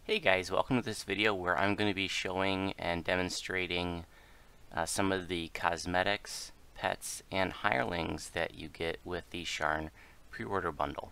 Hey guys, welcome to this video where I'm going to be showing and demonstrating some of the cosmetics, pets, and hirelings that you get with the Sharn Pre-order bundle.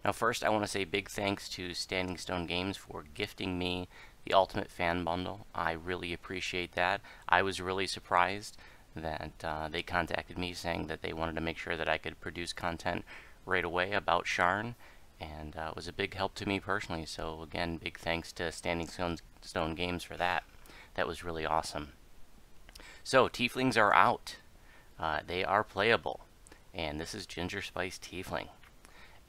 Now first I want to say big thanks to Standing Stone Games for gifting me the Ultimate Fan Bundle. I really appreciate that. I was really surprised that they contacted me saying that they wanted to make sure that I could produce content right away about Sharn. And it was a big help to me personally, so again, big thanks to Standing Stone Games for that. That was really awesome. So, Tieflings are out. They are playable. And this is Ginger Spice Tiefling.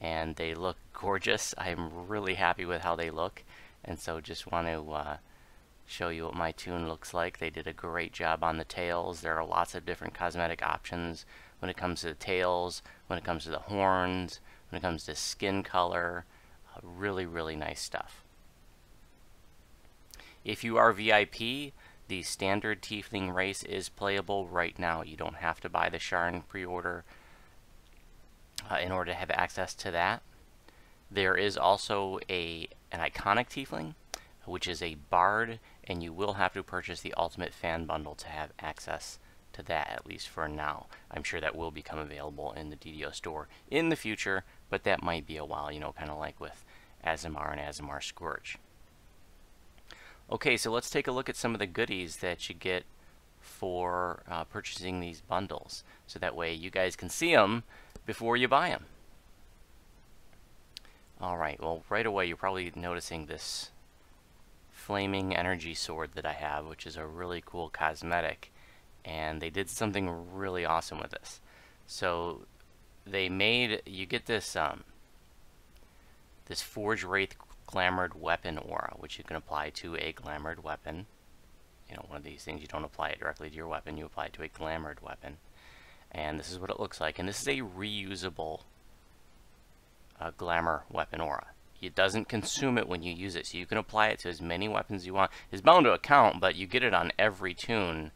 And they look gorgeous. I'm really happy with how they look. And so just want to show you what my tune looks like. They did a great job on the tails. There are lots of different cosmetic options when it comes to the tails, when it comes to the horns, when it comes to skin color. Really nice stuff. If you are VIP, the standard Tiefling race is playable right now. You don't have to buy the Sharn pre-order in order to have access to that. There is also an iconic Tiefling, which is a bard, and you will have to purchase the Ultimate Fan Bundle to have access to that, at least for now. I'm sure that will become available in the DDO store in the future, but that might be a while, you know, kind of like with Azamar and Azamar Scourge. Okay, so let's take a look at some of the goodies that you get for purchasing these bundles, so that way you guys can see them before you buy them. Alright, well, right away you're probably noticing this flaming energy sword that I have, which is a really cool cosmetic. And they did something really awesome with this. So they made, you get this this Forge Wraith Glamored Weapon aura, which you can apply to a glamored weapon. You know, one of these things, you don't apply it directly to your weapon, you apply it to a glamored weapon. And this is what it looks like. And this is a reusable glamour weapon aura. It doesn't consume it when you use it, so you can apply it to as many weapons as you want. It's bound to account, but you get it on every tune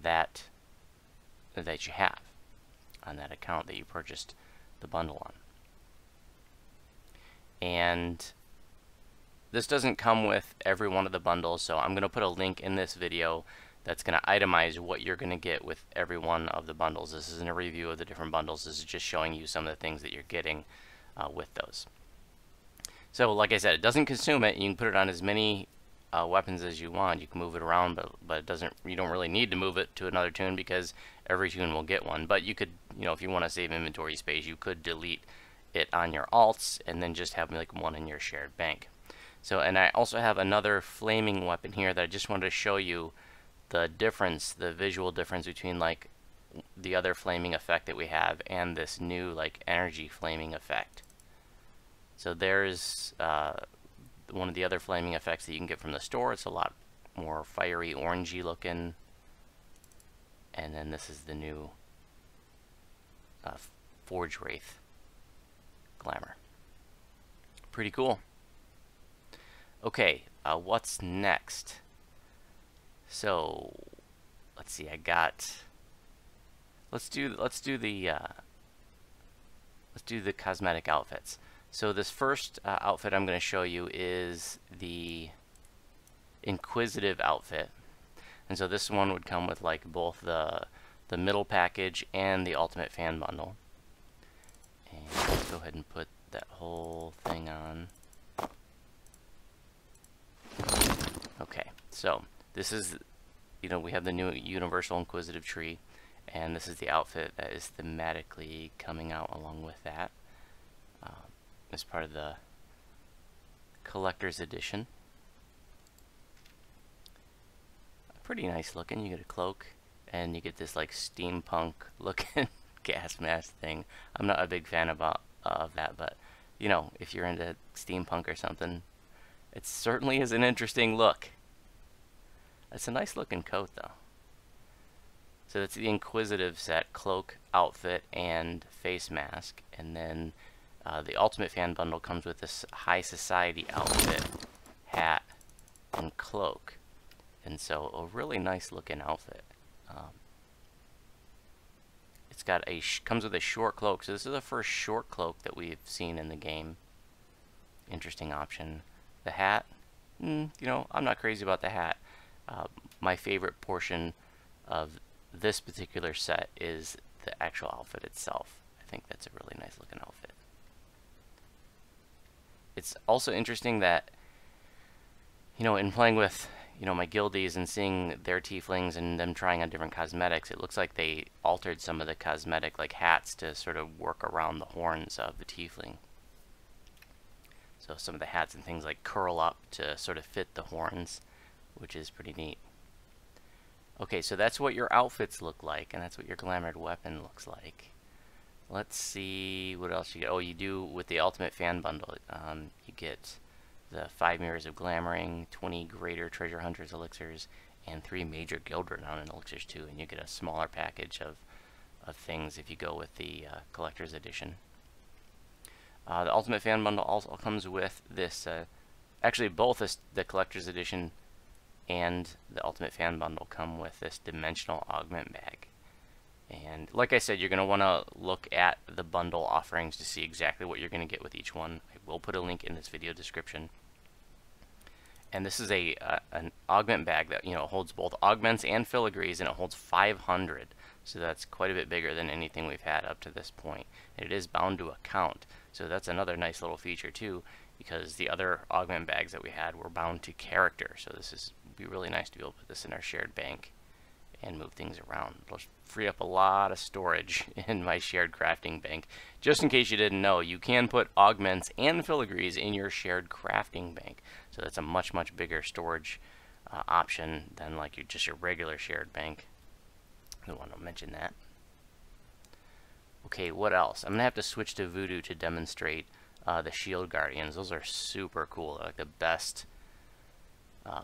that you have on that account that you purchased the bundle on. And this doesn't come with every one of the bundles, so I'm going to put a link in this video that's going to itemize what you're going to get with every one of the bundles. This isn't a review of the different bundles, this is just showing you some of the things that you're getting with those. So like I said, it doesn't consume it. You can put it on as many weapons as you want. You can move it around, but it doesn't. You don't really need to move it to another tune because every tune will get one. But you could, you know, if you want to save inventory space, you could delete it on your alts and then just have like one in your shared bank. So, and I also have another flaming weapon here that I just wanted to show you the difference, the visual difference between like the other flaming effect that we have and this new like energy flaming effect. So there's one of the other flaming effects that you can get from the store. It's a lot more fiery, orangey looking. And then this is the new Forge Wraith Glamour. Pretty cool. Okay, what's next? So let's see. Let's do the cosmetic outfits. So this first outfit I'm going to show you is the Inquisitive outfit. And so this one would come with like both the middle package and the Ultimate Fan Bundle. And let's go ahead and put that whole thing on. Okay, so this is, you know, we have the new Universal Inquisitive tree, and this is the outfit that is thematically coming out along with that. As part of the collector's edition. Pretty nice looking. You get a cloak and you get this like steampunk looking gas mask thing. I'm not a big fan of that, but you know, if you're into steampunk or something, it certainly is an interesting look. It's a nice looking coat though. So that's the Inquisitive set, cloak, outfit, and face mask. And then the Ultimate Fan Bundle comes with this High Society outfit, hat, and cloak. And so a really nice looking outfit. It's got comes with a short cloak. So this is the first short cloak that we've seen in the game. interesting option. The hat, you know, I'm not crazy about the hat. My favorite portion of this particular set is the actual outfit itself. I think that's a really nice looking outfit. It's also interesting that, you know, in playing with, you know, my guildies and seeing their tieflings and them trying on different cosmetics, it looks like they altered some of the cosmetic, like hats, to sort of work around the horns of the tiefling. So some of the hats and things like curl up to sort of fit the horns, which is pretty neat. Okay, so that's what your outfits look like, and that's what your glamored weapon looks like. Let's see what else you get. Oh, you do with the Ultimate Fan Bundle. You get the 5 Mirrors of Glamoring, 20 Greater Treasure Hunters Elixirs, and 3 Major Guild Renown Elixirs too. And you get a smaller package of things if you go with the Collector's Edition. The Ultimate Fan Bundle also comes with this, actually both the Collector's Edition and the Ultimate Fan Bundle come with this Dimensional Augment bag. And like I said, you're going to want to look at the bundle offerings to see exactly what you're going to get with each one. I will put a link in this video description. And this is an augment bag that, you know, holds both augments and filigrees, and it holds 500. So that's quite a bit bigger than anything we've had up to this point. And it is bound to a count. So that's another nice little feature too, because the other augment bags that we had were bound to character. So this is be really nice to be able to put this in our shared bank and move things around. It'll free up a lot of storage in my shared crafting bank. Just in case you didn't know, you can put augments and filigrees in your shared crafting bank. So that's a much, much bigger storage option than like just your regular shared bank. I want to mention that. Okay, what else? I'm going to have to switch to Voodoo to demonstrate the Shield Guardians. Those are super cool. They're like the best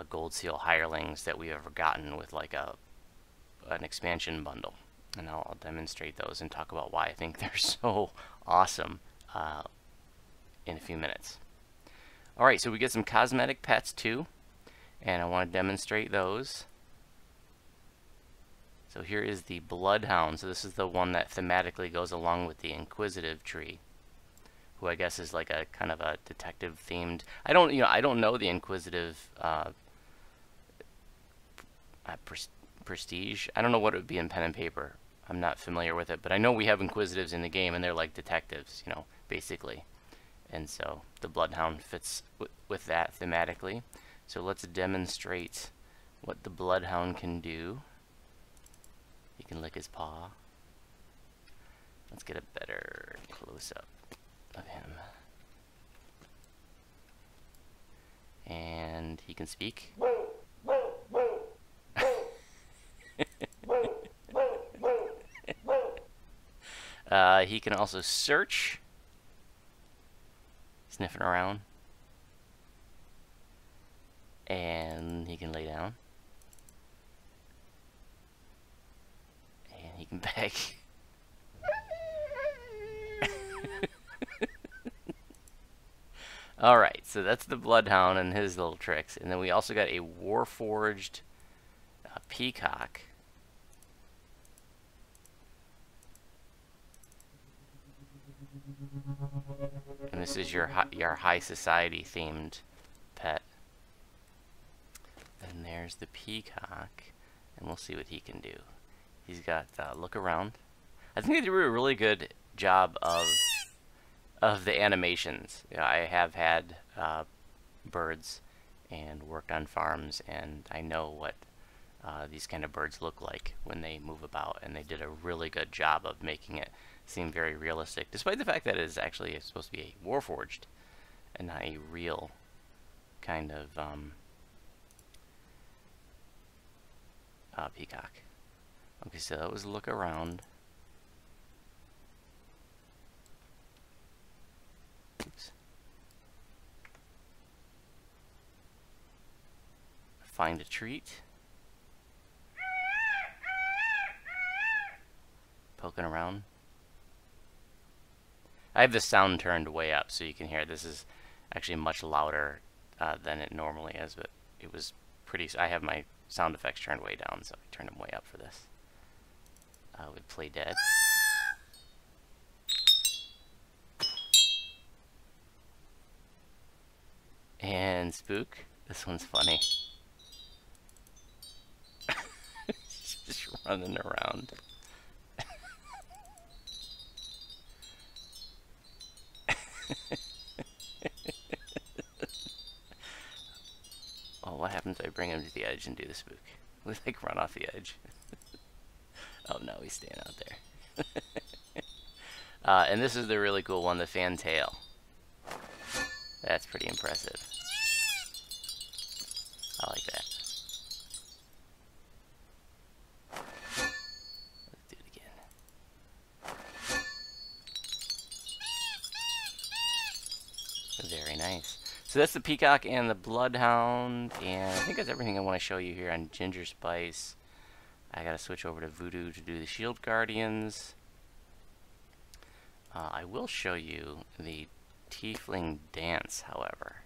Gold Seal hirelings that we've ever gotten with like an expansion bundle. And I'll demonstrate those and talk about why I think they're so awesome in a few minutes. Alright, so we get some cosmetic pets too, and I want to demonstrate those. So here is the Bloodhound. So this is the one that thematically goes along with the Inquisitive tree, who I guess is like a kind of a detective themed. I don't know the Inquisitive prestige. I don't know what it would be in pen and paper. I'm not familiar with it, but I know we have Inquisitives in the game, and they're like detectives, you know, basically. And so the Bloodhound fits with that thematically. So let's demonstrate what the Bloodhound can do. He can lick his paw. Let's get a better close-up of him. And he can speak. He can also search, sniffing around, and he can lay down, and he can beg. Alright, so that's the Bloodhound and his little tricks. And then we also got a Warforged peacock. And this is your high society themed pet. And there's the peacock, and we'll see what he can do. He's got look around. I think they do a really good job of the animations. You know, I have had birds and worked on farms, and I know what these kind of birds look like when they move about, and they did a really good job of making it seem very realistic, despite the fact that it is actually supposed to be a Warforged and not a real kind of peacock. Okay, so that was look around. Oops. Find a treat. Poking around. I have the sound turned way up so you can hear. This is actually much louder than it normally is, but it was pretty. I have my sound effects turned way down, so I turned them way up for this. We play dead. and spook. This one's funny. Just running around. Oh, what happens if I bring him to the edge and do the spook? We like run off the edge. Oh no, he's staying out there. And this is the really cool one, the fantail. That's pretty impressive. I like that. Let's do it again. Very nice. So that's the peacock and the bloodhound, and I think that's everything I want to show you here on Ginger Spice. I gotta switch over to Voodoo to do the shield guardians. I will show you the tiefling dance, however,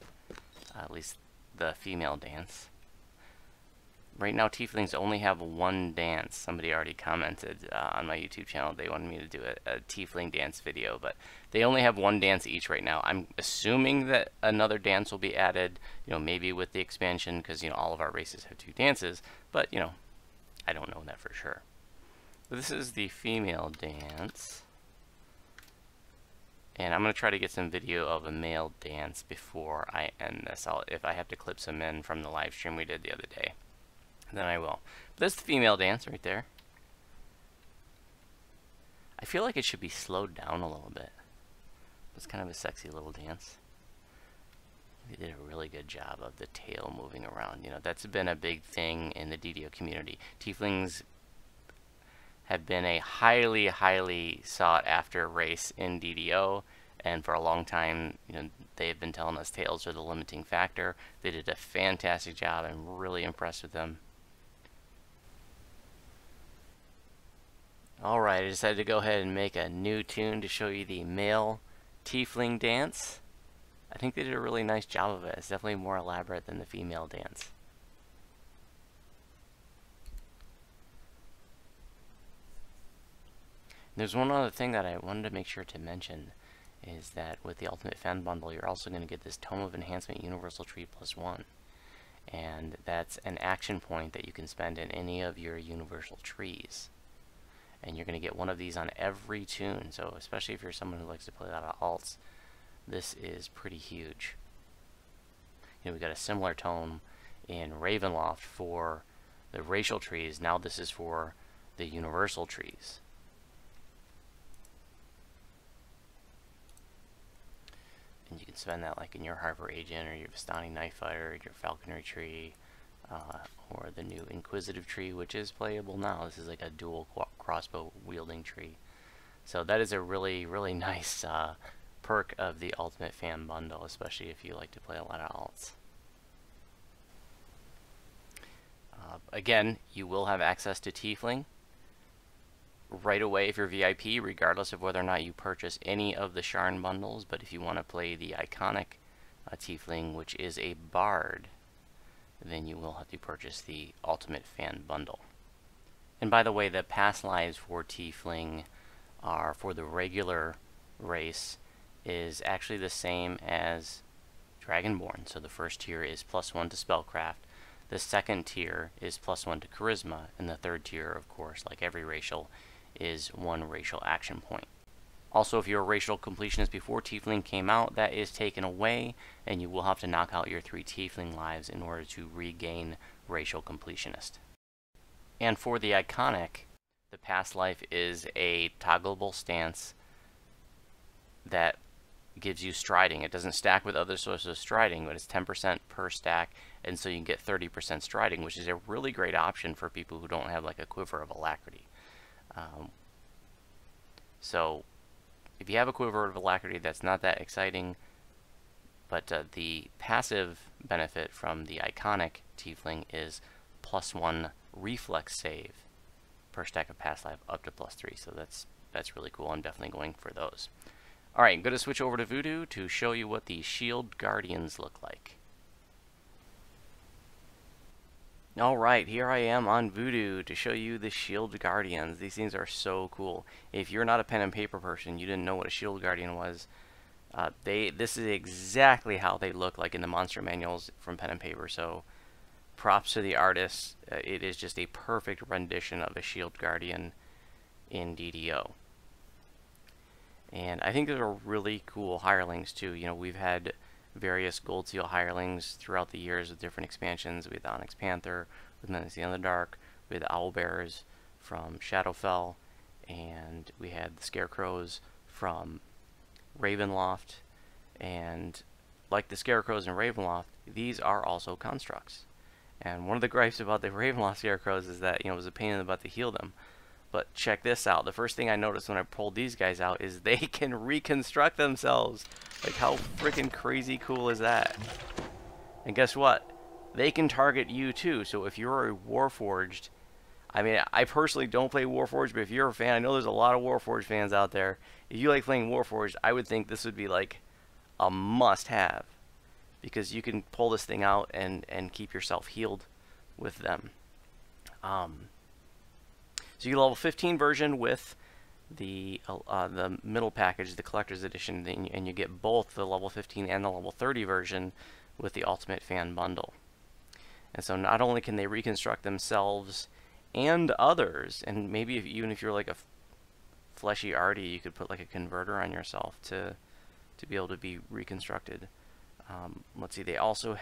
at least the female dance. Right now, tieflings only have one dance. Somebody already commented on my YouTube channel. They wanted me to do a tiefling dance video, but they only have one dance each right now. I'm assuming that another dance will be added, maybe with the expansion, because, all of our races have 2 dances, but, I don't know that for sure. But this is the female dance. And I'm going to try to get some video of a male dance before I end this. If I have to clip some in from the live stream we did the other day, then I will. But that's the female dance right there. I feel like it should be slowed down a little bit. It's kind of a sexy little dance. They did a really good job of the tail moving around. That's been a big thing in the DDO community. Tieflings have been a highly, highly sought after race in DDO, and for a long time, they've been telling us tails are the limiting factor. They did a fantastic job. I'm really impressed with them. Alright, I decided to go ahead and make a new tune to show you the male tiefling dance. I think they did a really nice job of it. It's definitely more elaborate than the female dance. There's one other thing that I wanted to make sure to mention, is that with the Ultimate Fan Bundle, you're also going to get this Tome of Enhancement Universal Tree +1. And that's an action point that you can spend in any of your universal trees. And you're going to get one of these on every tune, so especially if you're someone who likes to play a lot of alts, this is pretty huge. We got a similar tome in Ravenloft for the racial trees. Now this is for the universal trees. And you can spend that like in your Harbor Agent or your Vistani Knife Fighter, your Falconry tree, or the new Inquisitive tree, which is playable now. This is like a dual crossbow wielding tree. So that is a really, really nice perk of the Ultimate Fan Bundle, especially if you like to play a lot of alts. Again, you will have access to Tiefling right away if you're VIP, regardless of whether or not you purchase any of the Sharn bundles. But if you want to play the iconic Tiefling, which is a bard, then you will have to purchase the Ultimate Fan Bundle. And by the way, the past lives for Tiefling are for the regular race is actually the same as Dragonborn. So the first tier is +1 to Spellcraft, the second tier is +1 to Charisma, and the third tier, of course, like every racial, is 1 racial action point. Also, if you're a racial completionist before Tiefling came out, that is taken away, and you will have to knock out your 3 Tiefling lives in order to regain racial completionist. And for the iconic, the past life is a toggleable stance that gives you striding. It doesn't stack with other sources of striding, but it's 10% per stack, and so you can get 30% striding, which is a really great option for people who don't have like a quiver of alacrity. So if you have a quiver of alacrity, that's not that exciting, but the passive benefit from the iconic Tiefling is +1 reflex save per stack of past life up to +3, so that's really cool. I'm definitely going for those. Alright, I'm going to switch over to Voodoo to show you what the Shield Guardians look like. Alright, here I am on Voodoo to show you the Shield Guardians. These things are so cool. If you're not a pen and paper person, you didn't know what a Shield Guardian was, This is exactly how they look like in the monster manuals from pen and paper. So props to the artist. It is just a perfect rendition of a shield guardian in DDO. And I think those are really cool hirelings too. You know, we've had various Gold Seal hirelings throughout the years with different expansions. We had the Onyx Panther with Menace in the Dark. We had the Owl Bears from Shadowfell, and we had the Scarecrows from Ravenloft. And like the Scarecrows in Ravenloft, these are also constructs. And one of the gripes about the Ravenloft Scarecrows is that, you know, it was a pain in the butt to heal them. But check this out. The first thing I noticed when I pulled these guys out is they can reconstruct themselves. Like, how freaking crazy cool is that? And guess what? They can target you too. So if you're a Warforged, I mean, I personally don't play Warforged, but if you're a fan, I know there's a lot of Warforged fans out there. If you like playing Warforged, I would think this would be like a must-have, because you can pull this thing out and keep yourself healed with them. So you get a level 15 version with the middle package, the collector's edition, and you get both the level 15 and the level 30 version with the Ultimate Fan Bundle. And so not only can they reconstruct themselves and others, and maybe even if you're like a fleshy arty, you could put like a converter on yourself to be able to be reconstructed. Let's see, they can also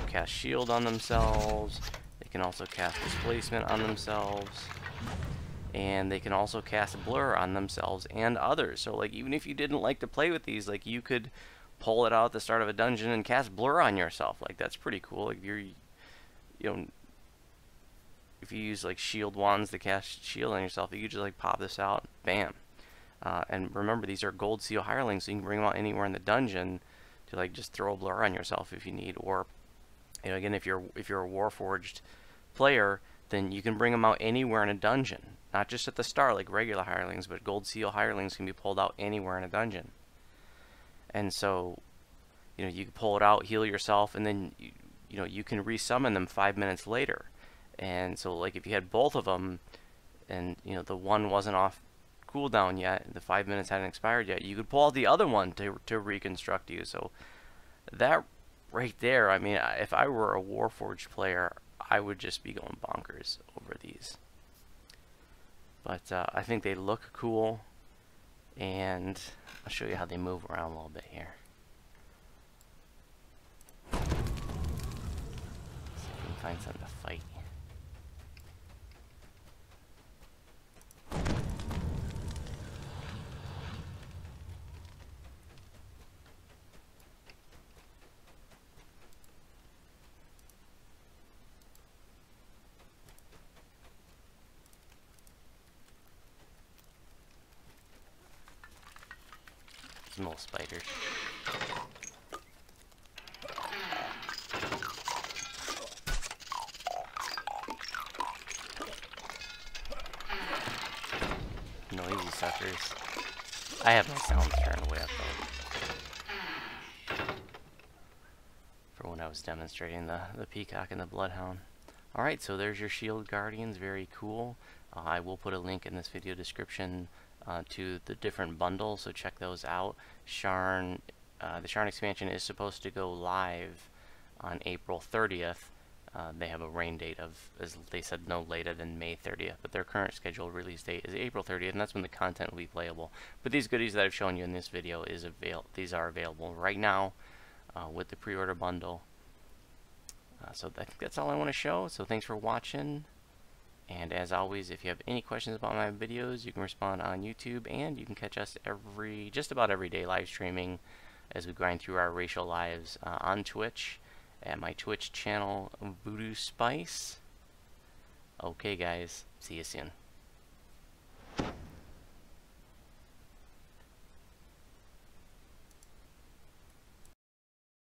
cast shield on themselves. They can also cast displacement on themselves, and they can also cast blur on themselves and others. So like, even if you didn't like to play with these, like, you could pull it out at the start of a dungeon and cast blur on yourself. Like, that's pretty cool. Like, if you use like shield wands to cast shield on yourself, you could just like pop this out, bam. And remember, these are Gold Seal hirelings, so you can bring them out anywhere in the dungeon to like just throw a blur on yourself if you need. Or, you know, again, if you're a Warforged player, then you can bring them out anywhere in a dungeon, not just at the start like regular hirelings, but Gold Seal hirelings can be pulled out anywhere in a dungeon. And so, you know, you can pull it out, heal yourself, and then you can resummon them 5 minutes later. And so, like, if you had both of them, and you know the one wasn't off cooldown yet, the 5 minutes hadn't expired yet, you could pull out the other one to reconstruct you. So that right there, I mean, if I were a Warforged player, I would just be going bonkers over these. But I think they look cool, and I'll show you how they move around a little bit here. See if we can find something to fight. Some little spiders. Noisy suckers. I have my sounds turned way up though, for when I was demonstrating the peacock and the bloodhound. Alright, so there's your shield guardians, very cool. I will put a link in this video description to the different bundles, so check those out. Sharn, the Sharn expansion is supposed to go live on April 30th. They have a rain date of, as they said, no later than May 30th, but their current scheduled release date is April 30th, and that's when the content will be playable. But these goodies that I've shown you in this video these are available right now with the pre-order bundle. So I think that's all I want to show. So thanks for watching. And as always, if you have any questions about my videos, you can respond on YouTube, and you can catch us just about every day live streaming as we grind through our racial lives on Twitch at my Twitch channel, Voodoo Spice. Okay guys, see you soon.